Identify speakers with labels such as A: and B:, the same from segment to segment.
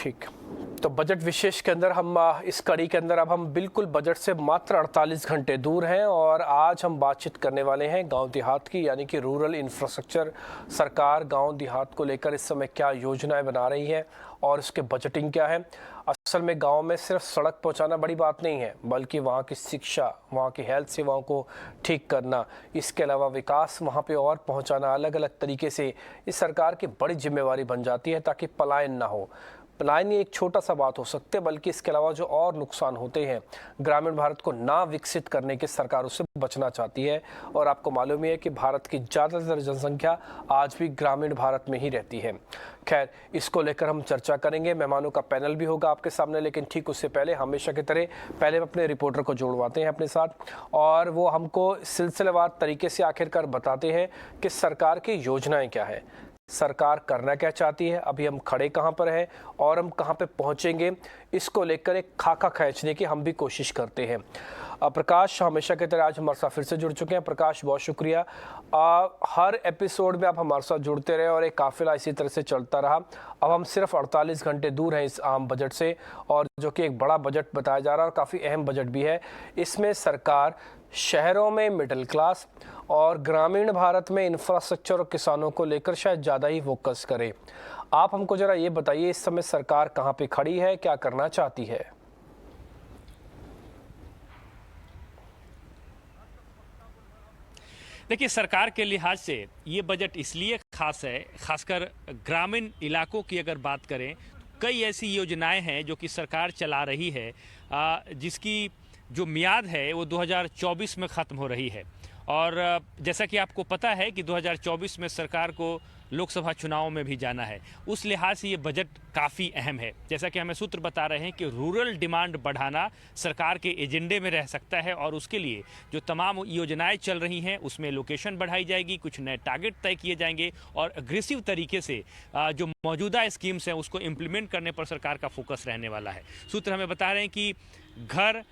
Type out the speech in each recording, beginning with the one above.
A: ठीक। तो बजट विशेष के अंदर हम इस कड़ी के अंदर अब हम बिल्कुल बजट से मात्र 48 घंटे दूर हैं और आज हम बातचीत करने वाले हैं गांव देहात की, यानी कि रूरल इंफ्रास्ट्रक्चर। सरकार गांव देहात को लेकर इस समय क्या योजनाएं बना रही है और इसके बजटिंग क्या है। असल में गांव में सिर्फ सड़क पहुंचाना बड़ी बात नहीं है, बल्कि वहां की शिक्षा, वहां की हेल्थ सेवाओं को ठीक करना, इसके अलावा विकास वहां पे और पहुंचाना अलग अलग तरीके से इस सरकार की बड़ी जिम्मेवारी बन जाती है, ताकि पलायन ना हो। पलायन ये एक छोटा सा बात हो सकती है, बल्कि इसके अलावा जो और नुकसान होते हैं, ग्रामीण भारत को ना विकसित करने के सरकार उससे बचना चाहती है। और आपको मालूम ही है कि भारत की ज़्यादातर जनसंख्या आज भी ग्रामीण भारत में ही रहती है। खैर, इसको लेकर हम चर्चा करेंगे, मेहमानों का पैनल भी होगा आपके सामने, लेकिन ठीक उससे पहले हमेशा की तरह पहले अपने रिपोर्टर को जोड़वाते हैं अपने साथ और वो हमको सिलसिलेवार तरीके से आखिरकार बताते हैं कि सरकार की योजनाएं क्या है, सरकार करना क्या चाहती है, अभी हम खड़े कहाँ पर हैं और हम कहाँ पे पहुँचेंगे। इसको लेकर एक खाका खींचने की हम भी कोशिश करते हैं। प्रकाश हमेशा की तरह आज हमारे साथ फिर से जुड़ चुके हैं। प्रकाश, बहुत शुक्रिया। हर एपिसोड में आप हमारे साथ जुड़ते रहे और एक काफिला इसी तरह से चलता रहा। अब हम सिर्फ 48 घंटे दूर हैं इस आम बजट से, और जो कि एक बड़ा बजट बताया जा रहा है और काफ़ी अहम बजट भी है। इसमें सरकार शहरों में मिडिल क्लास और ग्रामीण भारत में इंफ्रास्ट्रक्चर और किसानों को लेकर शायद ज़्यादा ही फोकस करे। आप हमको ज़रा ये बताइए, इस समय सरकार कहाँ पे खड़ी है, क्या करना चाहती है?
B: देखिए, सरकार के लिहाज से ये बजट इसलिए खास है, खासकर ग्रामीण इलाकों की अगर बात करें, कई ऐसी योजनाएं हैं जो कि सरकार चला रही है, जिसकी जो मियाद है वो 2024 में ख़त्म हो रही है। और जैसा कि आपको पता है कि 2024 में सरकार को लोकसभा चुनाव में भी जाना है, उस लिहाज से ये बजट काफ़ी अहम है। जैसा कि हमें सूत्र बता रहे हैं कि रूरल डिमांड बढ़ाना सरकार के एजेंडे में रह सकता है और उसके लिए जो तमाम योजनाएं चल रही हैं उसमें लोकेशन बढ़ाई जाएगी, कुछ नए टारगेट तय किए जाएंगे और अग्रेसिव तरीके से जो मौजूदा स्कीम्स हैं उसको इम्प्लीमेंट करने पर सरकार का फोकस रहने वाला है। सूत्र हमें बता रहे हैं कि घर,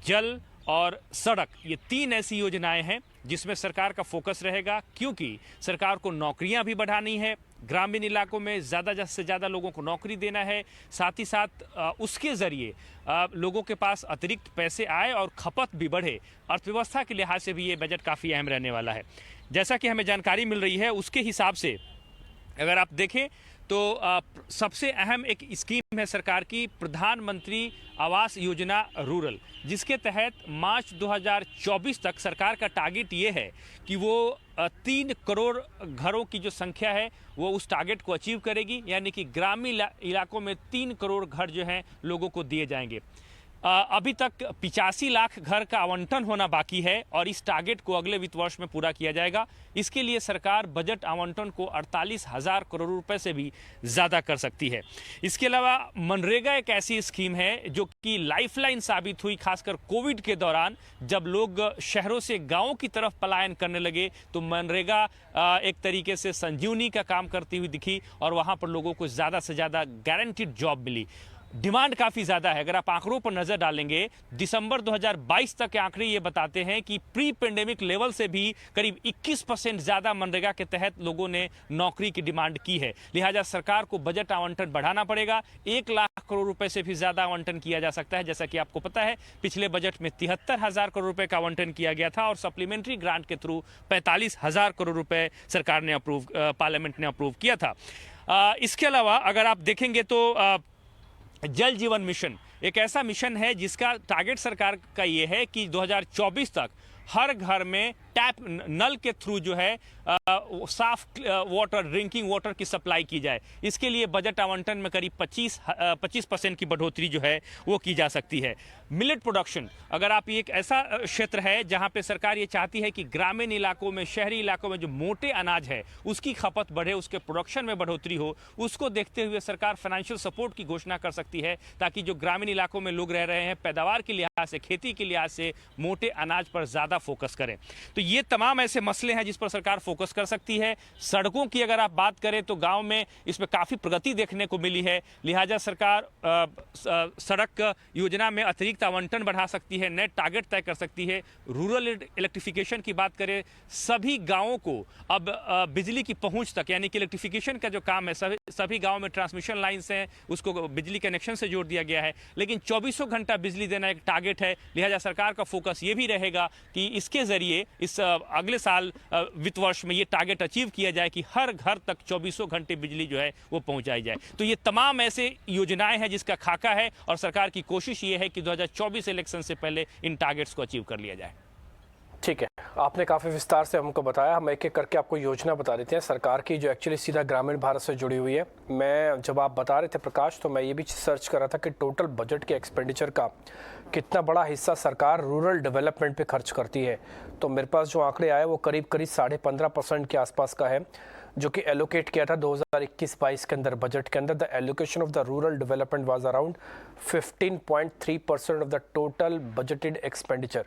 B: जल और सड़क, ये 3 ऐसी योजनाएं हैं जिसमें सरकार का फोकस रहेगा, क्योंकि सरकार को नौकरियां भी बढ़ानी है, ग्रामीण इलाकों में ज़्यादा से ज़्यादा लोगों को नौकरी देना है, साथ ही साथ उसके ज़रिए लोगों के पास अतिरिक्त पैसे आए और खपत भी बढ़े। अर्थव्यवस्था के लिहाज से भी ये बजट काफ़ी अहम रहने वाला है। जैसा कि हमें जानकारी मिल रही है उसके हिसाब से अगर आप देखें तो सबसे अहम एक स्कीम है सरकार की, प्रधानमंत्री आवास योजना रूरल, जिसके तहत मार्च 2024 तक सरकार का टारगेट ये है कि वो 3 करोड़ घरों की जो संख्या है वो उस टारगेट को अचीव करेगी, यानी कि ग्रामीण इलाकों में 3 करोड़ घर जो हैं लोगों को दिए जाएंगे। अभी तक 85 लाख घर का आवंटन होना बाकी है और इस टारगेट को अगले वित्त वर्ष में पूरा किया जाएगा। इसके लिए सरकार बजट आवंटन को 48,000 करोड़ रुपए से भी ज़्यादा कर सकती है। इसके अलावा मनरेगा एक ऐसी स्कीम है जो कि लाइफलाइन साबित हुई, खासकर कोविड के दौरान जब लोग शहरों से गाँव की तरफ पलायन करने लगे तो मनरेगा एक तरीके से संजीवनी का काम करती हुई दिखी और वहाँ पर लोगों को ज़्यादा से ज़्यादा गारंटीड जॉब मिली। डिमांड काफ़ी ज़्यादा है। अगर आप आंकड़ों पर नज़र डालेंगे, दिसंबर 2022 तक के आंकड़े ये बताते हैं कि प्री पेंडेमिक लेवल से भी करीब 21% ज़्यादा मनरेगा के तहत लोगों ने नौकरी की डिमांड की है। लिहाजा सरकार को बजट आवंटन बढ़ाना पड़ेगा। 1 लाख करोड़ रुपए से भी ज़्यादा आवंटन किया जा सकता है। जैसा कि आपको पता है, पिछले बजट में 73,000 करोड़ रुपए का आवंटन किया गया था और सप्लीमेंट्री ग्रांट के थ्रू 45,000 करोड़ रुपए सरकार ने पार्लियामेंट ने अप्रूव किया था। इसके अलावा अगर आप देखेंगे तो जल जीवन मिशन एक ऐसा मिशन है जिसका टारगेट सरकार का ये है कि 2024 तक हर घर में टैप नल के थ्रू जो है साफ वाटर, ड्रिंकिंग वाटर की सप्लाई की जाए। इसके लिए बजट आवंटन में करीब 25% की बढ़ोतरी जो है वो की जा सकती है। मिलेट प्रोडक्शन, अगर आप एक ऐसा क्षेत्र है जहां पे सरकार ये चाहती है कि ग्रामीण इलाकों में, शहरी इलाकों में जो मोटे अनाज है उसकी खपत बढ़े, उसके प्रोडक्शन में बढ़ोतरी हो, उसको देखते हुए सरकार फाइनेंशियल सपोर्ट की घोषणा कर सकती है, ताकि जो ग्रामीण इलाकों में लोग रह रहे हैं पैदावार के लिहाज से, खेती के लिहाज से मोटे अनाज पर ज़्यादा फोकस करें। तो ये तमाम ऐसे मसले हैं जिस पर सरकार फोकस कर सकती है। सड़कों की अगर आप बात करें तो गांव में इसमें काफ़ी प्रगति देखने को मिली है, लिहाजा सरकार सड़क योजना में अतिरिक्त आवंटन बढ़ा सकती है, नए टारगेट तय कर सकती है। रूरल इलेक्ट्रिफिकेशन की बात करें, सभी गाँवों को अब बिजली की पहुँच तक, यानी कि इलेक्ट्रिफिकेशन का जो काम है, सभी गाँव में ट्रांसमिशन लाइन्स हैं, उसको बिजली कनेक्शन से जोड़ दिया गया है। लेकिन 24 घंटा बिजली देना एक टारगेट है, लिहाजा सरकार का फोकस ये भी रहेगा कि इसके जरिए इस अगले साल वित्त वर्ष में ये टारगेट अचीव किया जाए कि हर घर तक 24 घंटे बिजली जो है वो पहुंचाई जाए। तो ये तमाम ऐसे योजनाएं हैं जिसका खाका है और सरकार की कोशिश ये है कि 2024 इलेक्शन से पहले इन टारगेट्स को अचीव कर लिया जाए।
A: ठीक है, आपने काफ़ी विस्तार से हमको बताया। हम एक एक करके आपको योजना बता देते हैं सरकार की जो एक्चुअली सीधा ग्रामीण भारत से जुड़ी हुई है। मैं जब आप बता रहे थे प्रकाश, तो मैं ये भी सर्च कर रहा था कि टोटल बजट के एक्सपेंडिचर का कितना बड़ा हिस्सा सरकार रूरल डेवलपमेंट पे खर्च करती है। तो मेरे पास जो आंकड़े आए वो करीब 15.5% के आसपास का है, जो कि एलोकेट किया था 2021-22 के अंदर बजट के अंदर। The allocation of the rural development was around 15.3% of the total budgeted expenditure.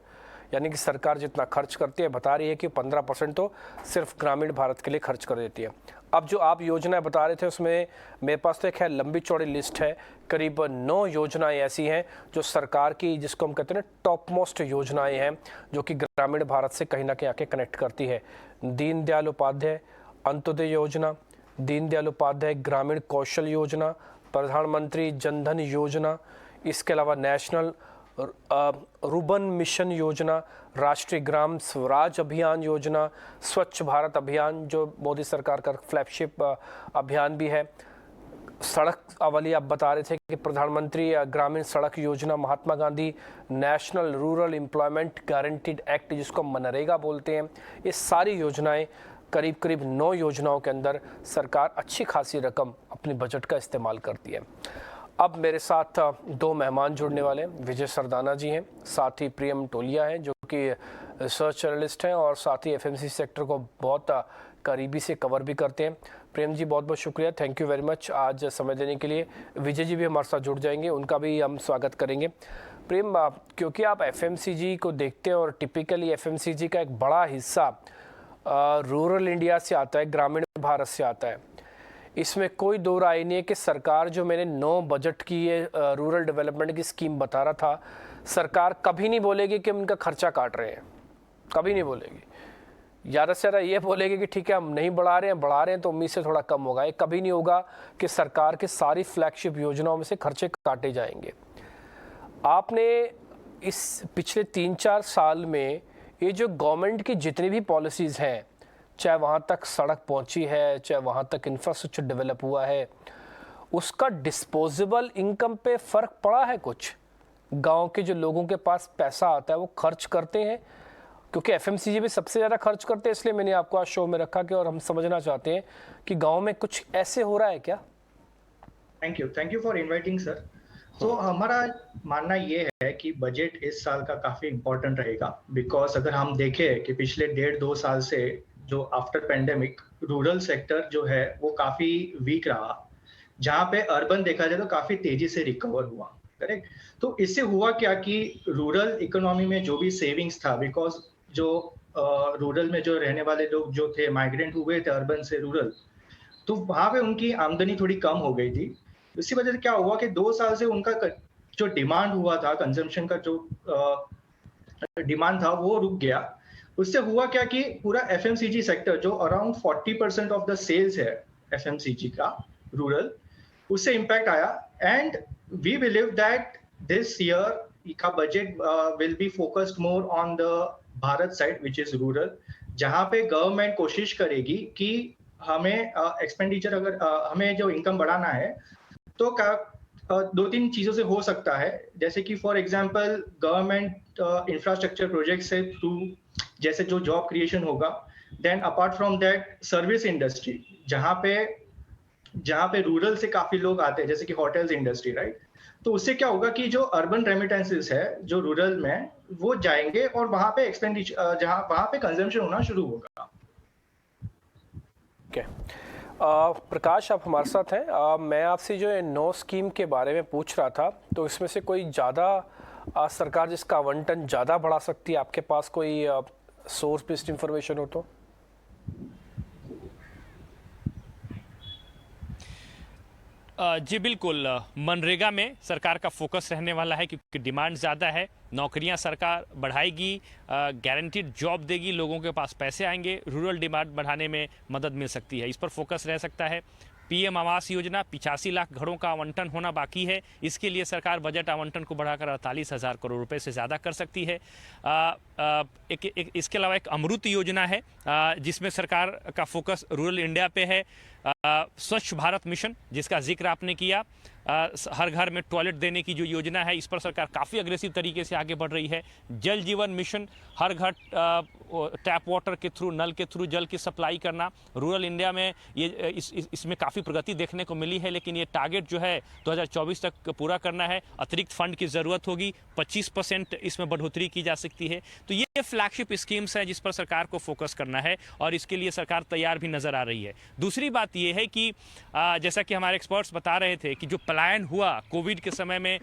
A: यानी कि सरकार जितना खर्च करती है, बता रही है कि 15% तो सिर्फ ग्रामीण भारत के लिए खर्च कर देती है। अब जो आप योजनाएं बता रहे थे उसमें मेरे पास तो एक है लंबी चौड़ी लिस्ट है, करीब 9 योजनाएं ऐसी हैं जो सरकार की, जिसको हम कहते हैं ना टॉप मोस्ट योजनाएं हैं, जो कि ग्रामीण भारत से कहीं ना कहीं आके कनेक्ट करती है। दीनदयाल उपाध्याय अंत्योदय योजना, दीनदयाल उपाध्याय ग्रामीण कौशल योजना, प्रधानमंत्री जनधन योजना, इसके अलावा नेशनल रुर्बन मिशन योजना, राष्ट्रीय ग्राम स्वराज अभियान योजना, स्वच्छ भारत अभियान जो मोदी सरकार का फ्लैगशिप अभियान भी है। सड़क वाली आप बता रहे थे कि प्रधानमंत्री Gramin Sadak Yojana, Mahatma Gandhi national rural employment guaranteed act जिसको मनरेगा बोलते हैं। ये सारी योजनाएं करीब करीब 9 योजनाओं के अंदर सरकार अच्छी खासी रकम अपने बजट का इस्तेमाल करती है। अब मेरे साथ 2 मेहमान जुड़ने वाले हैं। विजय सरदाना जी हैं, साथ ही प्रियम टोलिया हैं जो कि रिसर्च जर्नलिस्ट हैं और साथ ही एफएमसी सेक्टर को बहुत करीबी से कवर भी करते हैं। प्रेम जी बहुत बहुत शुक्रिया, थैंक यू वेरी मच आज समय देने के लिए। विजय जी भी हमारे साथ जुड़ जाएंगे, उनका भी हम स्वागत करेंगे। प्रेम, क्योंकि आप एफएमसीजी को देखते हैं और टिपिकली एफएमसीजी का एक बड़ा हिस्सा रूरल इंडिया से आता है, ग्रामीण भारत से आता है, इसमें कोई दो राय नहीं है कि सरकार जो मैंने 9 बजट की ये रूरल डेवलपमेंट की स्कीम बता रहा था, सरकार कभी नहीं बोलेगी कि हम इनका खर्चा काट रहे हैं, कभी नहीं बोलेगी। ज़्यादा से ज़्यादा ये बोलेगी कि ठीक है हम नहीं बढ़ा रहे हैं तो उम्मीद से थोड़ा कम होगा। ये कभी नहीं होगा कि सरकार की सारी फ्लैगशिप योजनाओं में से खर्चे काटे जाएंगे। आपने इस पिछले 3-4 साल में ये जो गवर्नमेंट की जितनी भी पॉलिसीज़ हैं, चाहे वहाँ तक सड़क पहुँची है, चाहे वहाँ तक इंफ्रास्ट्रक्चर डेवलप हुआ है, उसका डिस्पोजेबल इनकम पे फ़र्क पड़ा है कुछ? गांव के जो लोगों के पास पैसा आता है वो खर्च करते हैं, क्योंकि एफएमसीजी भी सबसे ज़्यादा खर्च करते हैं, इसलिए मैंने आपको आज शो में रखा कि और हम समझना चाहते हैं कि गांव में कुछ ऐसे हो रहा है क्या?
C: Thank you for inviting sir. तो हमारा मानना ये है कि बजट इस साल का काफी इम्पोर्टेंट रहेगा, बिकॉज अगर हम देखें कि पिछले 1.5-2 साल से जो आफ्टर पेंडेमिक रूरल सेक्टर जो है वो काफी वीक रहा, जहाँ पे अर्बन देखा जाए तो काफी तेजी से रिकवर हुआ, करेक्ट। तो इससे हुआ क्या कि रूरल इकोनॉमी में जो भी सेविंग्स था, बिकॉज जो रूरल में जो रहने वाले लोग जो थे माइग्रेंट हुए थे अर्बन से रूरल, तो वहां पे उनकी आमदनी थोड़ी कम हो गई थी। इसी वजह से क्या हुआ कि 2 साल से उनका जो डिमांड हुआ था, कंजम्पशन का जो डिमांड था वो रुक गया। उससे हुआ क्या कि पूरा एफएमसीजी सेक्टर जो अराउंड 40% ऑफ द सेल्स है एफएमसीजी का रूरल, उससे इम्पैक्ट आया। And we believe that this year का budget will be focused more on the Bharat side which is rural, जहां पे गवर्नमेंट कोशिश करेगी कि हमें एक्सपेंडिचर अगर हमें जो इनकम बढ़ाना है तो 2-3 चीजों से हो सकता है, जैसे कि for example government infrastructure project से थ्रू जैसे जो जॉब क्रिएशन होगा। Then apart from that service industry, जहाँ पे रूरल से काफी लोग आते हैं, जैसे कि होटल्स इंडस्ट्री, राइट। तो उससे क्या होगा कि जो अर्बन रेमिटेंसेस है जो रूरल में वो जाएंगे और वहां पे एक्सपेंडिचर वहां पे कंजम्पशन होना शुरू होगा।
A: प्रकाश आप हमारे साथ हैं। मैं आपसे जो 9 स्कीम के बारे में पूछ रहा था, तो इसमें से कोई ज़्यादा आज सरकार जिसका आवंटन ज़्यादा बढ़ा सकती है, आपके पास कोई सोर्स बेस्ड इंफॉर्मेशन हो तो?
B: जी बिल्कुल, मनरेगा में सरकार का फोकस रहने वाला है क्योंकि डिमांड ज़्यादा है। नौकरियां सरकार बढ़ाएगी, गारंटीड जॉब देगी, लोगों के पास पैसे आएंगे, रूरल डिमांड बढ़ाने में मदद मिल सकती है। इस पर फोकस रह सकता है। पीएम आवास योजना 85 लाख घरों का आवंटन होना बाकी है। इसके लिए सरकार बजट आवंटन को बढ़ाकर 48,000 करोड़ रुपए से ज़्यादा कर सकती है। इसके अलावा एक अमृत योजना है जिसमें सरकार का फोकस रूरल इंडिया पे है। स्वच्छ भारत मिशन जिसका जिक्र आपने किया, हर घर में टॉयलेट देने की जो योजना है, इस पर सरकार काफ़ी अग्रेसिव तरीके से आगे बढ़ रही है। जल जीवन मिशन, हर घर टैप वाटर के थ्रू, नल के थ्रू जल की सप्लाई करना। रूरल इंडिया में ये इसमें काफ़ी प्रगति देखने को मिली है, लेकिन ये टारगेट जो है 2024 तक पूरा करना है। अतिरिक्त फंड की ज़रूरत होगी, 25% इसमें बढ़ोतरी की जा सकती है। तो ये फ्लैगशिप स्कीम्स हैं जिस पर सरकार को फोकस करना है और इसके लिए सरकार तैयार भी नज़र आ रही है। दूसरी बात ये है कि जैसा कि हमारे एक्सपर्ट्स बता रहे थे कि जो पलायन हुआ कोविड के समय में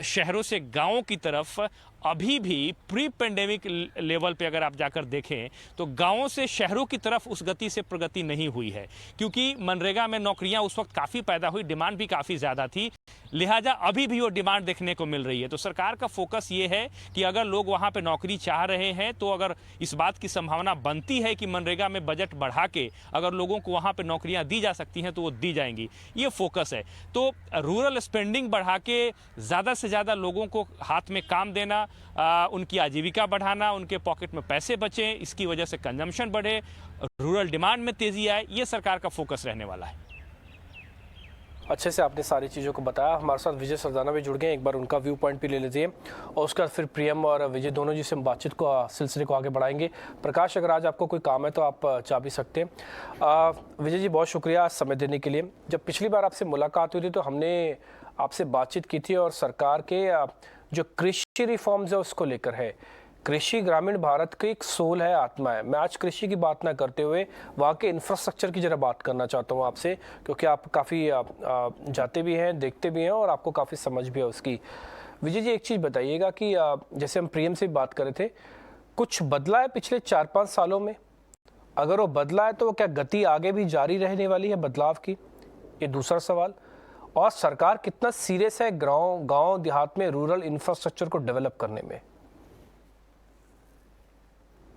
B: शहरों से गांवों की तरफ, अभी भी प्री पेंडेमिक लेवल पे अगर आप जाकर देखें तो गांवों से शहरों की तरफ उस गति से प्रगति नहीं हुई है, क्योंकि मनरेगा में नौकरियां उस वक्त काफ़ी पैदा हुई, डिमांड भी काफ़ी ज़्यादा थी, लिहाजा अभी भी वो डिमांड देखने को मिल रही है। तो सरकार का फोकस ये है कि अगर लोग वहाँ पे नौकरी चाह रहे हैं तो अगर इस बात की संभावना बनती है कि मनरेगा में बजट बढ़ा के अगर लोगों को वहाँ पे नौकरियाँ दी जा सकती हैं तो वो दी जाएंगी, ये फोकस है। तो रूरल स्पेंडिंग बढ़ा के ज़्यादा से ज़्यादा लोगों को हाथ में काम देना, उनकी आजीविका बढ़ाना, उनके पॉकेट में पैसे बचें, इसकी वजह से कंजम्पशन बढ़े, रूरल डिमांड में तेज़ी आए, ये सरकार का फोकस रहने वाला है।
A: अच्छे से आपने सारी चीज़ों को बताया। हमारे साथ विजय सरदाना भी जुड़ गए, एक बार उनका व्यू पॉइंट भी ले लीजिए और उसके बाद फिर प्रियम और विजय दोनों जी से हम बातचीत को सिलसिले को आगे बढ़ाएंगे। प्रकाश, अगर आज आपको कोई काम है तो आप जा भी सकते हैं। विजय जी, बहुत शुक्रिया समय देने के लिए। जब पिछली बार आपसे मुलाकात हुई थी तो हमने आपसे बातचीत की थी और सरकार के जो कृषि रिफॉर्म्स है उसको लेकर है। कृषि ग्रामीण भारत की एक सोल है, आत्मा है। मैं आज कृषि की बात ना करते हुए वहाँ के इंफ्रास्ट्रक्चर की जरा बात करना चाहता हूँ आपसे, क्योंकि आप काफ़ी जाते भी हैं, देखते भी हैं और आपको काफ़ी समझ भी है उसकी। विजय जी, एक चीज़ बताइएगा कि जैसे हम प्रियम से बात कर रहे थे, कुछ बदला है पिछले 4-5 सालों में? अगर वो बदला है तो क्या गति आगे भी जारी रहने वाली है बदलाव की? ये दूसरा सवाल। और सरकार कितना सीरियस है गाँव देहात में रूरल इंफ्रास्ट्रक्चर को डेवलप करने में?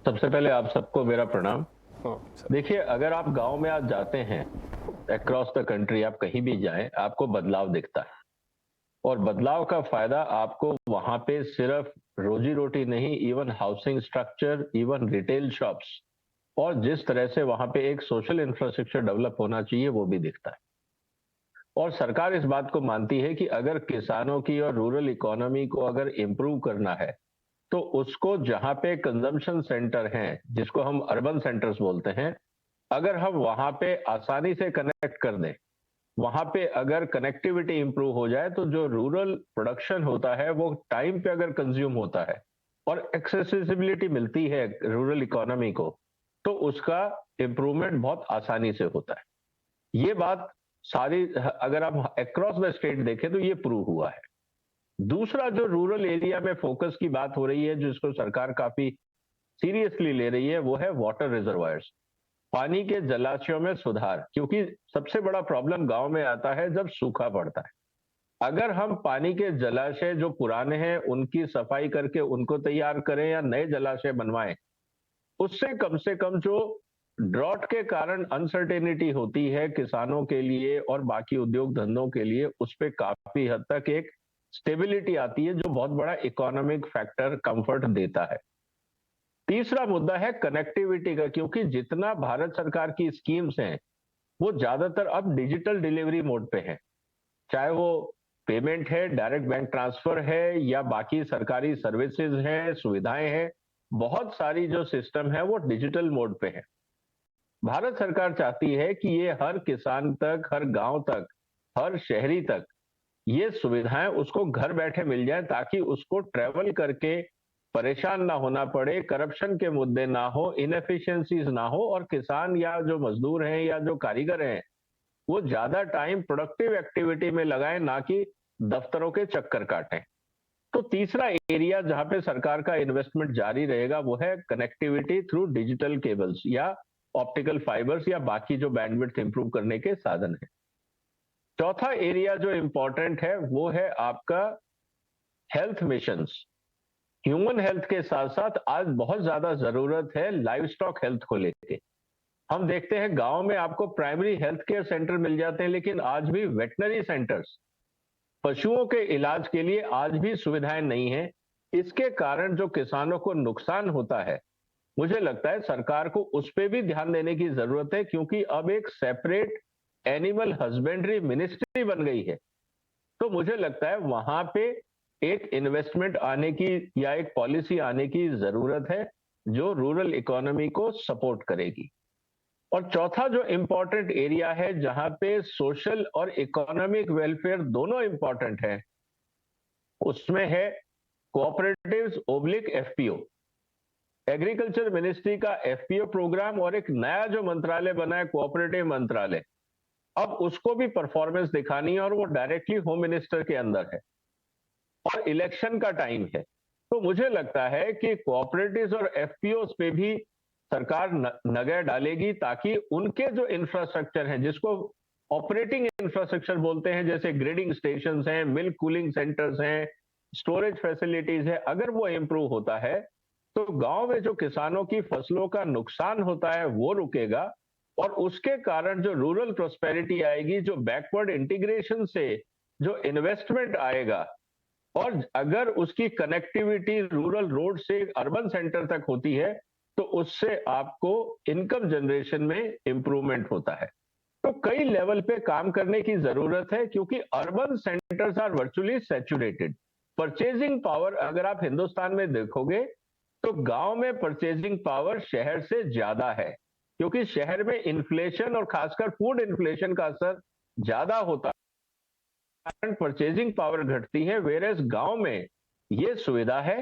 D: सबसे पहले आप सबको मेरा प्रणाम। देखिए, अगर आप गांव में आज जाते हैं, अक्रॉस द कंट्री आप कहीं भी जाएं, आपको बदलाव दिखता है और बदलाव का फायदा आपको वहां पे सिर्फ रोजी रोटी नहीं, even housing structure, even retail shops और जिस तरह से वहां पे एक सोशल इंफ्रास्ट्रक्चर डेवलप होना चाहिए वो भी दिखता है। और सरकार इस बात को मानती है कि अगर किसानों की और रूरल इकोनॉमी को अगर इम्प्रूव करना है तो उसको जहां पे कंजम्पशन सेंटर हैं, जिसको हम अर्बन सेंटर्स बोलते हैं, अगर हम वहां पे आसानी से कनेक्ट कर दें, वहां पे अगर कनेक्टिविटी इंप्रूव हो जाए तो जो रूरल प्रोडक्शन होता है वो टाइम पे अगर कंज्यूम होता है और एक्सेसिबिलिटी मिलती है रूरल इकोनॉमी को, तो उसका इंप्रूवमेंट बहुत आसानी से होता है। ये बात सारी अगर आप अक्रॉस द स्टेट देखें तो ये प्रूव हुआ है। दूसरा, जो रूरल एरिया में फोकस की बात हो रही है, जिसको सरकार काफी सीरियसली ले रही है, वो है वाटर रिजर्वायर्स, पानी के जलाशयों में सुधार। क्योंकि सबसे बड़ा प्रॉब्लम गांव में आता है जब सूखा पड़ता है। अगर हम पानी के जलाशय जो पुराने हैं उनकी सफाई करके उनको तैयार करें या नए जलाशय बनवाएं, उससे कम जो ड्रॉट के कारण अनसर्टेनिटी होती है किसानों के लिए और बाकी उद्योग धंधों के लिए, उस पर काफी हद तक एक स्टेबिलिटी आती है जो बहुत बड़ा इकोनॉमिक फैक्टर कंफर्ट देता है। तीसरा मुद्दा है कनेक्टिविटी का, क्योंकि जितना भारत सरकार की स्कीम्स हैं वो ज्यादातर अब डिजिटल डिलीवरी मोड पे है, चाहे वो पेमेंट है, डायरेक्ट बैंक ट्रांसफर है या बाकी सरकारी सर्विसेज हैं, सुविधाएं हैं, बहुत सारी जो सिस्टम है वो डिजिटल मोड पे है। भारत सरकार चाहती है कि ये हर किसान तक, हर गांव तक, हर शहरी तक ये सुविधाएं उसको घर बैठे मिल जाए, ताकि उसको ट्रेवल करके परेशान ना होना पड़े, करप्शन के मुद्दे ना हो, इनएफिशिएंसीज ना हो और किसान या जो मजदूर हैं या जो कारीगर हैं वो ज्यादा टाइम प्रोडक्टिव एक्टिविटी में लगाएं, ना कि दफ्तरों के चक्कर काटें। तो तीसरा एरिया जहां पे सरकार का इन्वेस्टमेंट जारी रहेगा वो है कनेक्टिविटी थ्रू डिजिटल केबल्स या ऑप्टिकल फाइबर्स या बाकी जो बैंडविड्थ इंप्रूव करने के साधन है। चौथा एरिया जो इंपॉर्टेंट है वो है आपका हेल्थ मिशंस। ह्यूमन हेल्थ के साथ साथ आज बहुत ज्यादा जरूरत है लाइव स्टॉक हेल्थ को लेके। हम देखते हैं गांव में आपको प्राइमरी हेल्थ केयर सेंटर मिल जाते हैं, लेकिन आज भी वेटनरी सेंटर्स पशुओं के इलाज के लिए आज भी सुविधाएं नहीं है। इसके कारण जो किसानों को नुकसान होता है, मुझे लगता है सरकार को उस पर भी ध्यान देने की जरूरत है, क्योंकि अब एक सेपरेट एनिमल हस्बेंड्री मिनिस्ट्री बन गई है। तो मुझे लगता है वहां पे एक इन्वेस्टमेंट आने की या एक पॉलिसी आने की जरूरत है जो रूरल इकोनॉमी को सपोर्ट करेगी। और चौथा जो इंपॉर्टेंट एरिया है जहां पे सोशल और इकोनॉमिक वेलफेयर दोनों इंपॉर्टेंट है, उसमें है cooperatives oblique FPO. Agriculture ministry का एफपीओ प्रोग्राम और एक नया जो मंत्रालय बना है कोऑपरेटिव मंत्रालय, अब उसको भी परफॉर्मेंस दिखानी है और वो डायरेक्टली होम मिनिस्टर के अंदर है और इलेक्शन का टाइम है। तो मुझे लगता है कि कोऑपरेटिव्स और एफपीओस पे भी सरकार नजर डालेगी, ताकि उनके जो इंफ्रास्ट्रक्चर है जिसको ऑपरेटिंग इंफ्रास्ट्रक्चर बोलते हैं, जैसे ग्रेडिंग स्टेशन हैं, मिल्क कूलिंग सेंटर्स हैं, स्टोरेज फैसिलिटीज है, अगर वो इंप्रूव होता है तो गांव में जो किसानों की फसलों का नुकसान होता है वो रुकेगा और उसके कारण जो रूरल प्रोस्पेरिटी आएगी, जो बैकवर्ड इंटीग्रेशन से जो इन्वेस्टमेंट आएगा, और अगर उसकी कनेक्टिविटी रूरल रोड से अर्बन सेंटर तक होती है तो उससे आपको इनकम जनरेशन में इंप्रूवमेंट होता है। तो कई लेवल पे काम करने की जरूरत है, क्योंकि urban centres are virtually saturated. Purchasing power अगर आप हिंदुस्तान में देखोगे तो गांव में परचेजिंग पावर शहर से ज्यादा है, क्योंकि शहर में इन्फ्लेशन और खासकर फूड इन्फ्लेशन का असर ज्यादा होता है, परचेजिंग पावर घटती है। वेरेस गांव में ये सुविधा है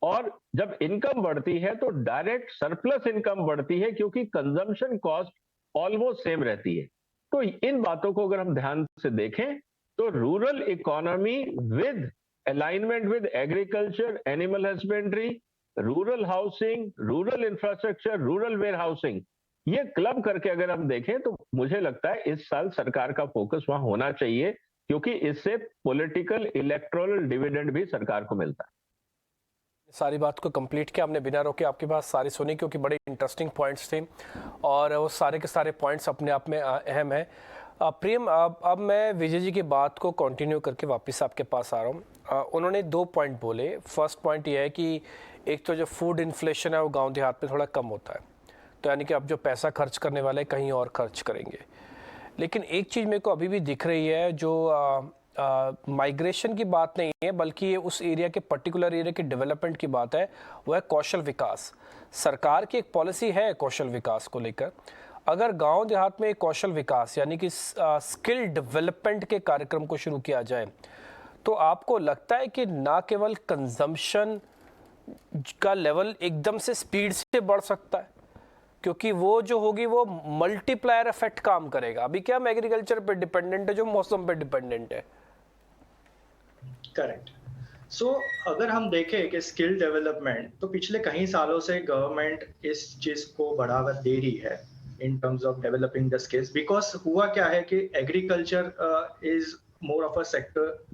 D: और जब इनकम बढ़ती है तो डायरेक्ट सरप्लस इनकम बढ़ती है, क्योंकि कंजम्पशन कॉस्ट ऑलमोस्ट सेम रहती है। तो इन बातों को अगर हम ध्यान से देखें तो rural economy with alignment with agriculture, animal husbandry, rural housing, rural infrastructure, rural warehousing, ये क्लब करके अगर हम देखें तो मुझे लगता है इस साल सरकार का फोकस वहां होना चाहिए, क्योंकि इससे पॉलिटिकल इलेक्टोरल डिविडेंड भी सरकार को मिलता है।
A: सारी बात को कंप्लीट किया हमने बिना रोके, आपकी बात सारी सुनी क्योंकि बड़े इंटरेस्टिंग पॉइंट्स थे और वो सारे के सारे पॉइंट्स अपने आप में अहम है। प्रेम, अब मैं विजय जी की बात को कंटिन्यू करके वापस आपके पास आ रहा हूँ। उन्होंने 2 पॉइंट बोले। फर्स्ट पॉइंट ये है कि एक तो जो फूड इन्फ्लेशन है वो गांव देहात में थोड़ा कम होता है, तो यानी कि अब जो पैसा खर्च करने वाले कहीं और खर्च करेंगे। लेकिन एक चीज़ मेरे को अभी भी दिख रही है, जो माइग्रेशन की बात नहीं है बल्कि ये उस एरिया के पर्टिकुलर एरिया की डेवलपमेंट की बात है, वो है कौशल विकास। सरकार की एक पॉलिसी है कौशल विकास को लेकर। अगर गांव देहात में कौशल विकास यानी कि स्किल डेवलपमेंट के कार्यक्रम को शुरू किया जाए तो आपको लगता है कि ना केवल कंजम्पशन का लेवल एकदम से स्पीड से बढ़ सकता है, क्योंकि वो जो होगी वो मल्टीप्लायर इफेक्ट काम करेगा। अभी क्या हम एग्रीकल्चर पे डिपेंडेंट है जो मौसम पे डिपेंडेंट है।
C: करेक्ट। सो अगर हम देखें कि स्किल डेवलपमेंट, तो पिछले कई सालों से गवर्नमेंट इस चीज को बढ़ावा दे रही है in terms of developing the skills, because हुआ क्या है कि agriculture is more of a sector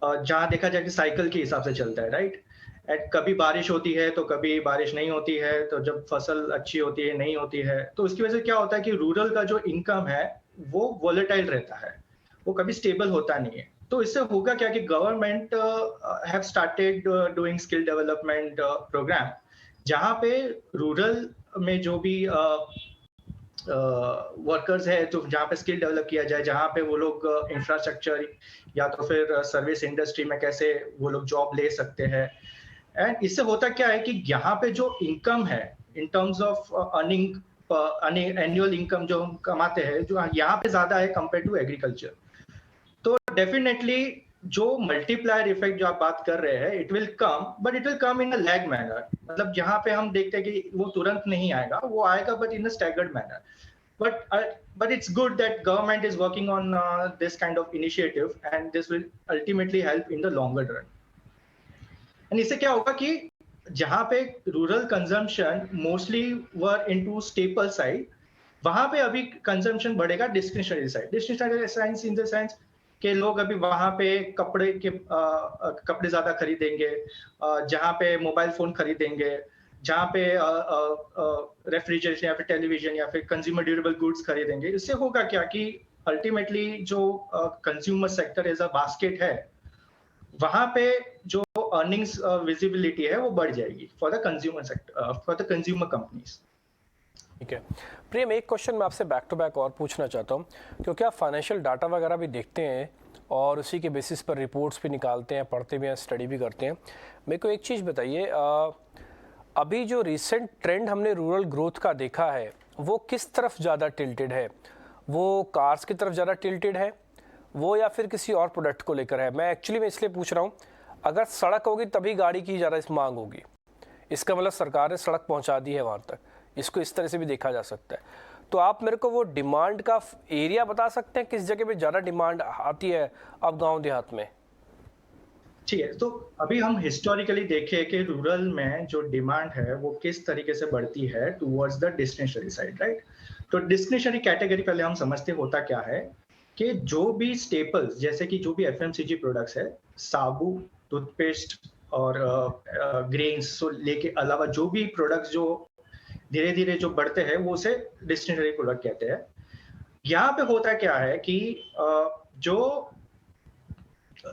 C: जहाँ देखा जाए कि साइकिल के हिसाब से चलता है, राइट। कभी बारिश होती है तो कभी बारिश नहीं होती है, तो जब फसल अच्छी होती है नहीं होती है, तो उसकी वजह से क्या होता है कि रूरल का जो इनकम है वो वोलेटाइल रहता है, वो कभी स्टेबल होता नहीं है। तो इससे होगा क्या कि government have started doing skill development programme, जहाँ पे रूरल में जो भी वर्कर्स है तो जहाँ पे स्किल डेवलप किया जाए, जहाँ पे वो लोग इंफ्रास्ट्रक्चर या तो फिर सर्विस इंडस्ट्री में कैसे वो लोग जॉब ले सकते हैं। एंड इससे होता क्या है कि यहाँ पे जो इनकम है in terms of earning annual income जो हम कमाते हैं, जो यहाँ पे ज्यादा है कंपेयर टू एग्रीकल्चर। तो डेफिनेटली जो मल्टीप्लायर इफेक्ट जो आप बात कर रहे हैं, it will come, but it will come in a lag manner. मतलब जहाँ पे हम देखते हैं कि वो तुरंत नहीं आएगा, वो आएगा but in a staggered manner. But it's good that government is working on this kind of initiative, and this will ultimately help in the longer run. And इससे क्या होगा कि जहां पे रूरल कंजम्पशन मोस्टली वर इनटू स्टेपल साइड, वहां पे अभी consumption बढ़ेगा discretionary side. Discretionary side in the sense कि लोग अभी वहां पे कपड़े ज्यादा खरीदेंगे, जहां पे मोबाइल फोन खरीदेंगे, जहां पे रेफ्रिजरेशन या फिर टेलीविजन या फिर कंज्यूमर ड्यूरेबल गुड्स खरीदेंगे। इससे होगा क्या कि अल्टीमेटली जो consumer sector as a basket है, वहां पे जो अर्निंग्स विजिबिलिटी है वो बढ़ जाएगी for the consumer sector, for the consumer companies.
A: ठीक है प्रेम, एक क्वेश्चन मैं आपसे बैक टू बैक और पूछना चाहता हूँ, क्योंकि आप फाइनेंशियल डाटा वगैरह भी देखते हैं और उसी के बेसिस पर रिपोर्ट्स भी निकालते हैं, पढ़ते भी हैं, स्टडी भी करते हैं। मेरे को एक चीज़ बताइए, अभी जो रिसेंट ट्रेंड हमने रूरल ग्रोथ का देखा है वो किस तरफ ज़्यादा टिल्टेड है? वो कार्स की तरफ ज़्यादा टिल्टेड है वो, या फिर किसी और प्रोडक्ट को लेकर है? मैं एक्चुअली मैं इसलिए पूछ रहा हूँ, अगर सड़क होगी तभी गाड़ी की ज़्यादा मांग होगी, इसका मतलब सरकार ने सड़क पहुँचा दी है वहाँ तक, इसको इस तरह से भी देखा जा सकता है। तो आप मेरे को वो डिमांड का एरिया बता सकते हैं, किस जगह पे ज़्यादा डिमांड आती है अब गांव देहात में?
C: ठीक है, तो अभी हम हिस्टोरिकली देखें कि रूरल में जो डिमांड है वो किस तरीके से बढ़ती है towards the discretionary side, right? तो डिस्क्रिशनरी कैटेगरी पहले हम समझते होता क्या है कि जो भी स्टेपल्स, जैसे कि जो भी एफएमसीजी प्रोडक्ट्स है, साबु, टूथपेस्ट और ग्रेन्स से लेके अलावा जो भी प्रोडक्ट्स जो धीरे धीरे जो बढ़ते हैं वो उसे डिस्क्रिशनरी प्रोडक्ट कहते हैं। यहाँ पे होता क्या है कि जो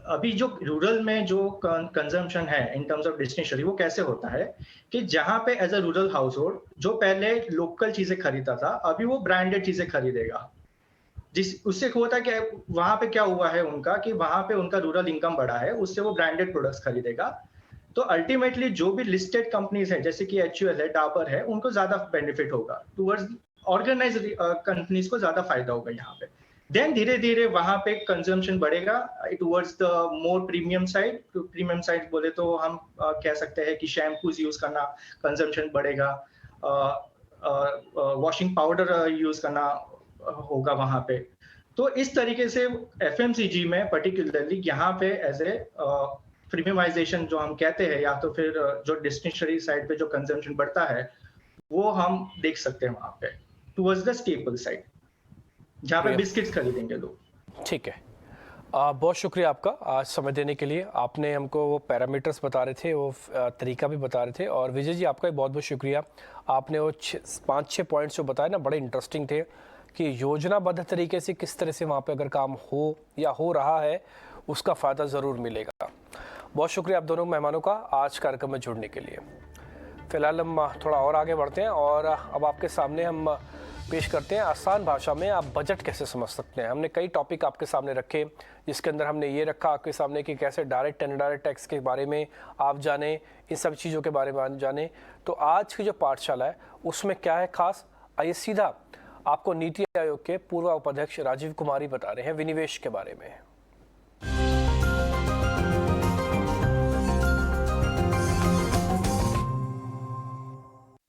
C: अभी जो रूरल में जो कंजम्पशन है इन टर्म्स ऑफ डिस्क्रिशनरी, वो कैसे होता है कि जहां पे as a rural household जो पहले लोकल चीजें खरीदता था, अभी वो ब्रांडेड चीजें खरीदेगा। उससे होता क्या है, वहां पे क्या हुआ है उनका कि वहां पे उनका रूरल इनकम बढ़ा है, उससे वो ब्रांडेड प्रोडक्ट्स खरीदेगा। तो अल्टीमेटली जो भी लिस्टेड कंपनीज है जैसे कि HUL है, डाबर है, उनको ज्यादा बेनिफिट होगा, टुवर्ड्स ऑर्गेनाइज्ड कंपनीज को ज्यादा फायदा होगा यहाँ पे। देन धीरे धीरे वहां पे कंजम्पशन बढ़ेगा towards the more premium side. Premium side बोले तो हम कह सकते हैं कि शैम्पूज यूज करना कंजम्पशन बढ़ेगा, वॉशिंग पाउडर यूज करना होगा वहां पे। तो इस तरीके से FMCG में पर्टिकुलरली यहाँ पे एज ए प्रीमियमाइजेशन जो हम कहते हैं, या तो फिर जो डिस्क्रिशनरी साइड पे जो कंजम्पशन बढ़ता है वो हम देख सकते हैं वहां पे टुवर्ड्स द स्टेपल साइड, जहाँ पे बिस्किट्स खरीदेंगे लोग।
A: ठीक है, बहुत शुक्रिया आपका आज समय देने के लिए। आपने हमको वो पैरामीटर्स बता रहे थे, वो तरीका भी बता रहे थे, और विजय जी आपका भी बहुत बहुत शुक्रिया। आपने वो 5-6 पॉइंट्स जो बताए ना, बड़े इंटरेस्टिंग थे कि योजनाबद्ध तरीके से किस तरह से वहाँ पे अगर काम हो या हो रहा है उसका फ़ायदा ज़रूर मिलेगा। बहुत शुक्रिया आप दोनों मेहमानों का आज कार्यक्रम में जुड़ने के लिए। फिलहाल हम थोड़ा और आगे बढ़ते हैं और अब आपके सामने हम पेश करते हैं आसान भाषा में आप बजट कैसे समझ सकते हैं। हमने कई टॉपिक आपके सामने रखे, जिसके अंदर हमने ये रखा आपके सामने कि कैसे डायरेक्ट एंड इनडायरेक्ट टैक्स के बारे में आप जाने, इन सब चीज़ों के बारे में जाने। तो आज की जो पाठशाला है उसमें क्या है खास, आइए सीधा आपको नीति आयोग के पूर्व उपाध्यक्ष राजीव कुमारी बता रहे हैं विनिवेश के बारे में।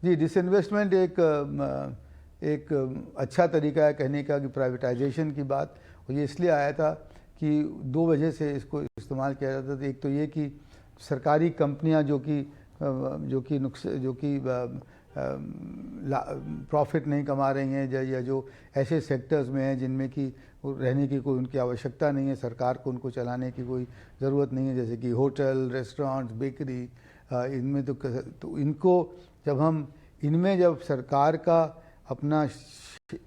E: जी, डिसइन्वेस्टमेंट एक अच्छा तरीका है कहने का कि प्राइवेटाइजेशन की बात, और ये इसलिए आया था कि 2 वजह से इसको इस्तेमाल किया जाता था। एक तो ये कि सरकारी कंपनियां जो कि प्रॉफिट नहीं कमा रही हैं या जो ऐसे सेक्टर्स में हैं जिनमें कि रहने की कोई उनकी आवश्यकता नहीं है, सरकार को उनको चलाने की कोई ज़रूरत नहीं है, जैसे कि होटल, रेस्टोरेंट्स, बेकरी, इनमें तो इनको जब सरकार का अपना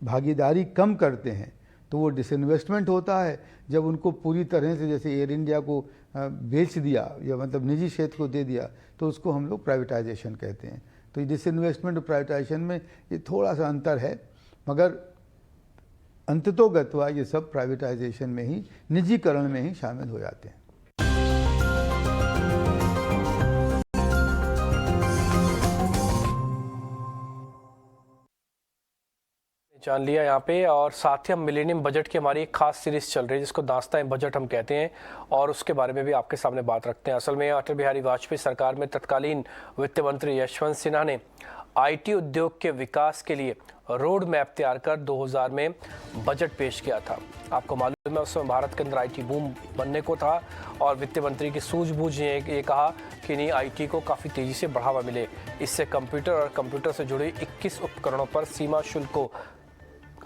E: भागीदारी कम करते हैं तो वो डिसइन्वेस्टमेंट होता है। जब उनको पूरी तरह से जैसे एयर इंडिया को बेच दिया या मतलब निजी क्षेत्र को दे दिया तो उसको हम लोग प्राइवेटाइजेशन कहते हैं। तो डिसइन्वेस्टमेंट और प्राइवेटाइजेशन में ये थोड़ा सा अंतर है, मगर अंततोगत्वा ये सब प्राइवेटाइजेशन में ही, निजीकरण में ही शामिल हो जाते हैं।
A: जान लिया यहाँ पे, और साथ ही हम मिलेनियम बजट की हमारी एक खास सीरीज चल रही है जिसको दास्तान बजट हम कहते हैं, और उसके बारे में भी आपके सामने बात रखते हैं। असल में अटल बिहारी वाजपेयी सरकार में तत्कालीन वित्त मंत्री यशवंत सिन्हा ने IT उद्योग के विकास के लिए रोड मैप तैयार कर 2000 में बजट पेश किया था। आपको मालूम में उस समय भारत के अंदर आईटी बूम बनने को था और वित्त मंत्री की सूझबूझ ने ये कहा कि नहीं, आईटी को काफ़ी तेज़ी से बढ़ावा मिले। इससे कंप्यूटर और कंप्यूटर से जुड़े 21 उपकरणों पर सीमा शुल्क को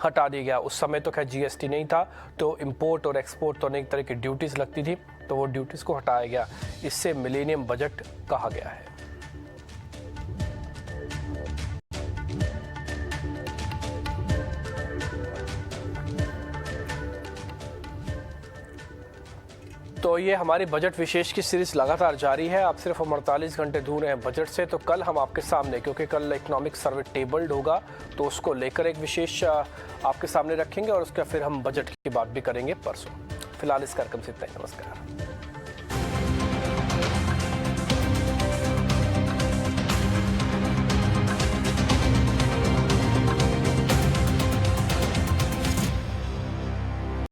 A: हटा दिया गया। उस समय तो खैर जीएसटी नहीं था, तो इंपोर्ट और एक्सपोर्ट तो अनेक तरह की ड्यूटीज़ लगती थी, तो वो ड्यूटीज़ को हटाया गया। इससे मिलेनियम बजट कहा गया है। तो ये हमारी बजट विशेष की सीरीज लगातार जारी है। आप सिर्फ हम 48 घंटे दूर हैं बजट से, तो कल हम आपके सामने, क्योंकि कल इकोनॉमिक सर्वे टेबल्ड होगा, तो उसको लेकर एक विशेष आपके सामने रखेंगे और उसका फिर हम बजट की बात भी करेंगे परसों। फिलहाल इस कार्यक्रम से इतना ही। नमस्कार।